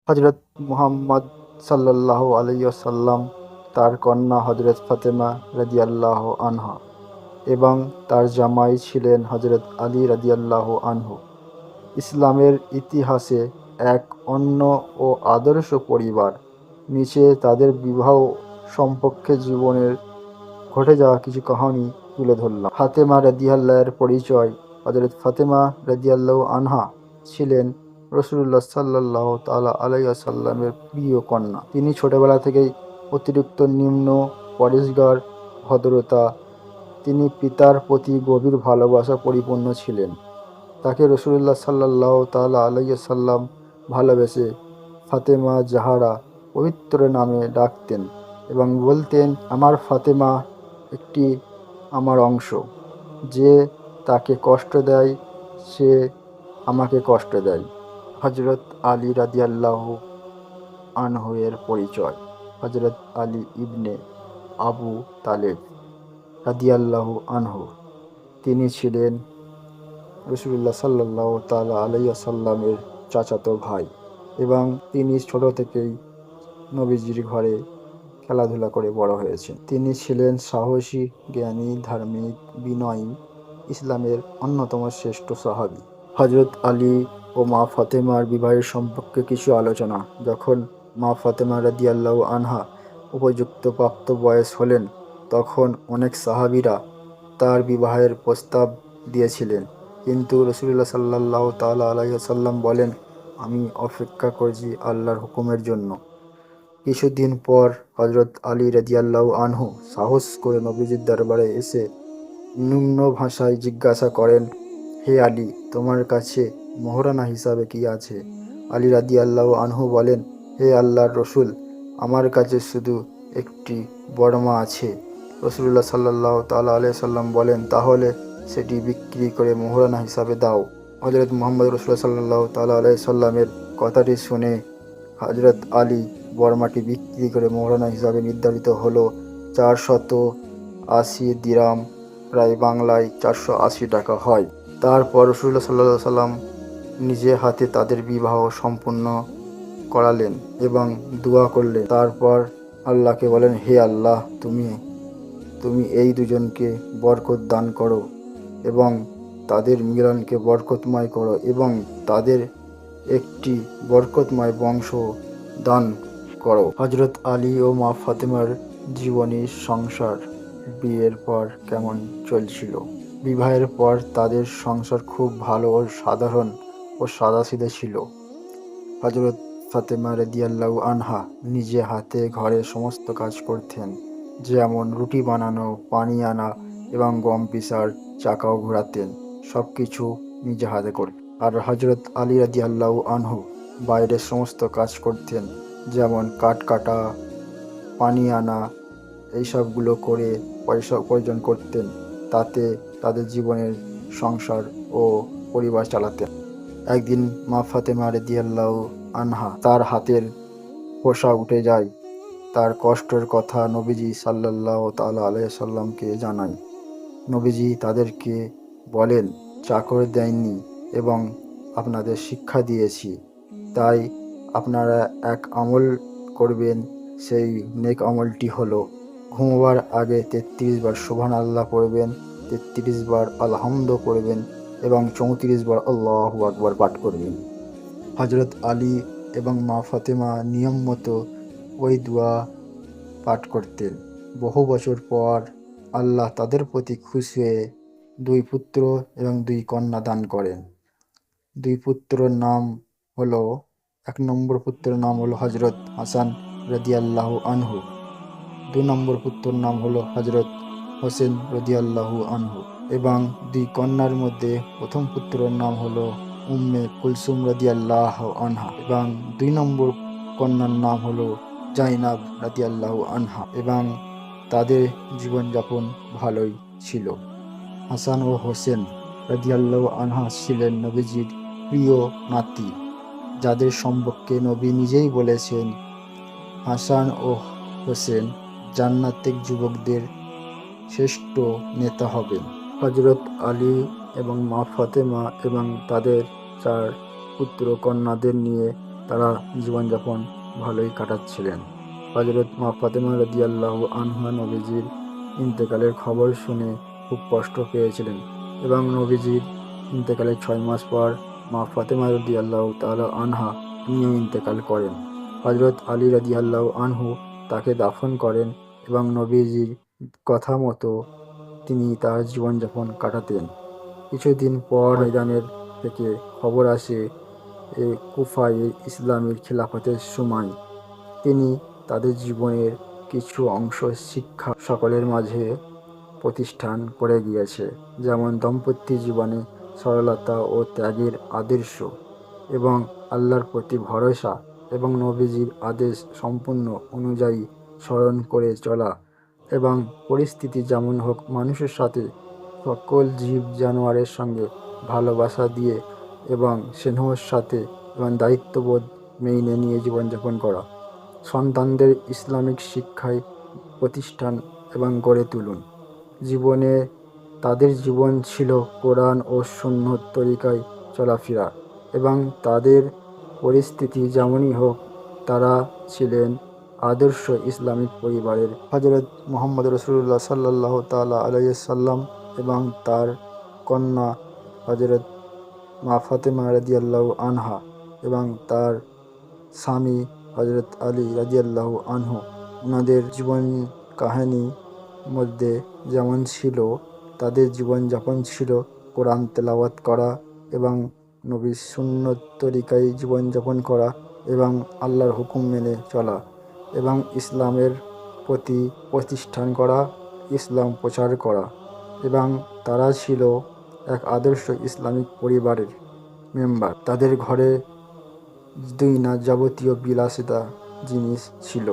হজরত মুহাম্মদ সাল্লাল্লাহু আলাইহি ওয়াসাল্লাম, তার কন্যা হজরত ফাতেমা রাদিয়াল্লাহু আনহা এবং তার জামাই ছিলেন হজরত আলী রাদিয়াল্লাহু আনহু। ইসলামের ইতিহাসে এক অন্য ও আদর্শ পরিবার। নিচে তাদের বিবাহ সম্পর্কে জীবনের ঘটে যাওয়া কিছু কাহিনী তুলে ধরলাম। ফাতেমা রাদিয়াল্লাহু এর পরিচয়। হযরত ফাতেমা রাদিয়াল্লাহু আনহা ছিলেন রাসূলুল্লাহ সাল্লাল্লাহু তাআলা আলাইহি ওয়াসাল্লামের প্রিয় কন্যা। তিনি ছোটবেলা থেকেই অতিরিক্ত নিম্ন পরেশগার ভদ্রতা। তিনি পিতার প্রতি গভীর ভালোবাসা পরিপূর্ণ ছিলেন। তাকে রাসূলুল্লাহ সাল্লাল্লাহু তাআলা আলাইহি ওয়াসাল্লাম ভালোবেসে ফাতেমা জাহরা পবিত্র নামে ডাকতেন এবং বলতেন, আমার ফাতেমা একটি আমার অংশ। যে তাকে কষ্ট দেয় সে আমাকে কষ্ট দেয়। হযরত আলী রাদিয়াল্লাহু আনহু এর পরিচয়। হযরত আলী ইবনে আবু তালেব রাদিয়াল্লাহু আনহু, তিনি ছিলেন রাসূলুল্লাহ সাল্লাল্লাহু তাআলা আলাইহি ওয়াসাল্লামের চাচাতো ভাই এবং তিনি ছোট থেকেই নবীজির ঘরে খেলাধুলা করে বড় হয়েছেন। তিনি ছিলেন সাহসী, জ্ঞানী, ধার্মিক, বিনয়ী, ইসলামের অন্যতম শ্রেষ্ঠ সাহাবী। হযরত আলী ও মা ফাতেমার বিবাহের সম্পর্কে কিছু আলোচনা। যখন মা ফাতেমা রাদিয়াল্লাহু আনহা উপযুক্ত প্রাপ্ত বয়স হলেন, তখন অনেক সাহাবীরা তার বিবাহের প্রস্তাব দিয়েছিলেন, কিন্তু রাসূলুল্লাহ সাল্লাল্লাহু তাআলা আলাইহি ওয়াসাল্লাম বলেন, আমি অপেক্ষা করছি আল্লাহর হুকুমের জন্য। কিছুদিন পর হযরত আলী রাদিয়াল্লাহু আনহু সাহস করে নবীজির দরবারে এসে নিম্ন ভাষায় জিজ্ঞাসা করেন, হে আলী, তোমার কাছে মোহরানা হিসাবে কি আছে? আলী রাদিয়াল্লাহু আনহু বলেন, হে আল্লাহর রসুল, আমার কাছে শুধু একটি বর্মা আছে। রাসূলুল্লাহ সাল্লাল্লাহু তাআলা আলাইহি সাল্লাম বলেন, তাহলে সেটি বিক্রি করে মোহরানা হিসাবে দাও। হযরত মুহাম্মদ রাসূলুল্লাহ সাল্লাল্লাহু তাআলা আলাইহি সাল্লামের কথাটি শুনে হযরত আলী বর্মাটি বিক্রি করে মোহরানা হিসাবে নির্ধারিত হলো 480 দিরহাম, প্রায় বাংলায় 480 টাকা হয়। তারপর রাসূলুল্লাহ সাল্লাল্লাহু আলাইহি সাল্লাম নিজে হাতে তাদের বিবাহ সম্পূর্ণ করালেন এবং দোয়া করলেন। তারপর আল্লাহকে বলেন, হে আল্লাহ, তুমি এই দুজনকে বরকত দান করো এবং তাদের মিলনকে বরকতময় করো এবং তাদের একটি বরকতময় বংশ দান করো। হযরত আলী ও মা ফাতেমার জীবনী সংসার বিয়ের পর কেমন চলছিল? বিবাহের পর তাদের সংসার খুব ভালো ও সাধারণ ও সাদাসিধে ছিল। হযরত ফাতেমা রাদিয়াল্লাহু আনহা নিজে হাতে ঘরের সমস্ত কাজ করতেন, যেমন রুটি বানানো, পানি আনা এবং গম পিষার চাকাও ঘোরাতেন। সবকিছু নিজে হাতে করতেন। আর হযরত আলী রাদিয়াল্লাহু আনহু বাইরের সমস্ত কাজ করতেন, যেমন কাঠ কাটা, পানি আনা, এইসবগুলো করে পয়সা উপার্জন করতেন। তাতে তাদের জীবনের সংসার ও পরিবার চালাতেন। একদিন মা ফাতেমা রাদিয়াল্লাহু আনহা তার হাতের ফোঁসা উঠে যায়। তার কষ্টের কথা নবীজি সাল্লাল্লাহু তাআলা আলাইহি সাল্লামকে জানায়। নবীজি তাদেরকে বলেন, চাকর দেয়নি এবং আপনাদের শিক্ষা দিয়েছি, তাই আপনারা এক আমল করবেন। সেই নেক আমলটি হলো ঘুমোবার আগে 33 বার সুবহানাল্লাহ পড়বেন, 33 বার আলহামদ পড়বেন এবং 34 বার আল্লাহু আকবার পাঠ করবেন। হযরত আলী এবং মা ফাতেমা নিয়ম মতো ওই দোয়া পাঠ করতেন। বহু বছর পর আল্লাহ তাদের প্রতি খুশি হয়ে 2 পুত্র এবং 2 কন্যা দান করেন। 2 পুত্রের নাম হলো, 1 নম্বর পুত্রের নাম হলো হযরত হাসান রাদিয়াল্লাহু আনহু, 2 নম্বর পুত্রের নাম হলো হযরত হোসেন রাদিয়াল্লাহু আনহু এবং 2 কন্যার মধ্যে প্রথম পুত্রের নাম হলো উম্মে কুলসুম রাদিয়াল্লাহু আনহা এবং 2 নম্বর কন্যার নাম হলো জাইনাব রাদিয়াল্লাহু আনহা এবং তাদের জীবনযাপন ভালোই ছিল। হাসান ও হোসেন রাদিয়াল্লাহু আনহা ছিলেন নবীজির প্রিয় নাতি, যাদের সম্পর্কে নবী নিজেই বলেছেন, হাসান ও হোসেন জান্নাতের যুবকদের শ্রেষ্ঠ নেতা হবেন। হযরত আলী এবং মা ফাতেমা এবং তাদের 4 পুত্র কন্যাদের নিয়ে তারা জীবনযাপন ভালোই কাটাচ্ছিলেন। হযরত মা ফাতেমা রাদিয়াল্লাহু আনহা নবীজির ইন্তেকালের খবর শুনে খুব কষ্ট পেয়েছিলেন এবং নবীজির ইন্তেকালের 6 মাস পর মা ফাতেমা রাদিয়াল্লাহু তাআলা আনহা তিনিও ইন্তেকাল করেন। হযরত আলী রাদিয়াল্লাহু আনহু তাকে দাফন করেন এবং নবীজির কথা মতো তিনি তার জীবনযাপন কাটাতেন। কিছুদিন পর ময়দানের থেকে খবর আসে কুফায় ইসলামের খিলাফতের সময় তিনি তাদের জীবনের কিছু অংশ শিক্ষা সকলের মাঝে প্রতিষ্ঠান করে গিয়েছে, যেমন দাম্পত্য জীবনে সরলতা ও ত্যাগের আদর্শ এবং আল্লাহর প্রতি ভরসা এবং নবীজির আদেশ সম্পূর্ণ অনুযায়ী স্মরণ করে চলা এবং পরিস্থিতি যেমন হোক মানুষের সাথে সকল জীব জানোয়ারের সঙ্গে ভালোবাসা দিয়ে এবং স্নেহর সাথে এবং দায়িত্ববোধ মেনে নিয়ে জীবনযাপন করা। সন্তানদের ইসলামিক শিক্ষায় প্রতিষ্ঠান এবং গড়ে তুলুন। জীবনে তাদের জীবন ছিল কোরআন ও সুন্নত তরিকায় চলাফেরা এবং তাদের পরিস্থিতি যেমনই হোক তারা ছিলেন আদর্শ ইসলামিক পরিবারের। হযরত মুহাম্মদ রাসূলুল্লাহ সাল্লাল্লাহু তাআলা আলাইহি সাল্লাম এবং তার কন্যা হযরত মা ফাতেমা রাদিয়াল্লাহু আনহা এবং তার স্বামী হযরত আলী রাদিয়াল্লাহু আনহু ওনাদের জীবন কাহিনীর মধ্যে যেমন ছিল তাদের জীবনযাপন ছিল কোরআন তেলাওয়াত করা এবং নবীর সুন্নত তরিকায় জীবনযাপন করা এবং আল্লাহর হুকুম মেনে চলা এবং ইসলামের প্রতি প্রতিষ্ঠান করা, ইসলাম প্রচার করা এবং তারা ছিল এক আদর্শ ইসলামিক পরিবারের মেম্বার। তাদের ঘরে না যাবতীয় বিলাসিতা জিনিস ছিল,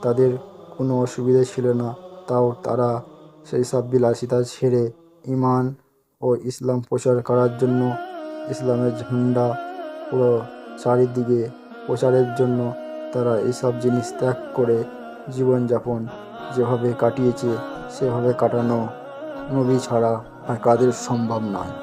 তাদের কোনো অসুবিধা ছিল না, তাও তারা সেই সব বিলাসিতা ছেড়ে ঈমান ও ইসলাম প্রচার করার জন্য ইসলামের ঝান্ডা পুরো চারিদিকে প্রচারের জন্য তারা এইসব জিনিস ত্যাগ করে জীবনযাপন যেভাবে কাটিয়েছে সেভাবে কাটানো নবী ছাড়া আর কাদের সম্ভব নয়।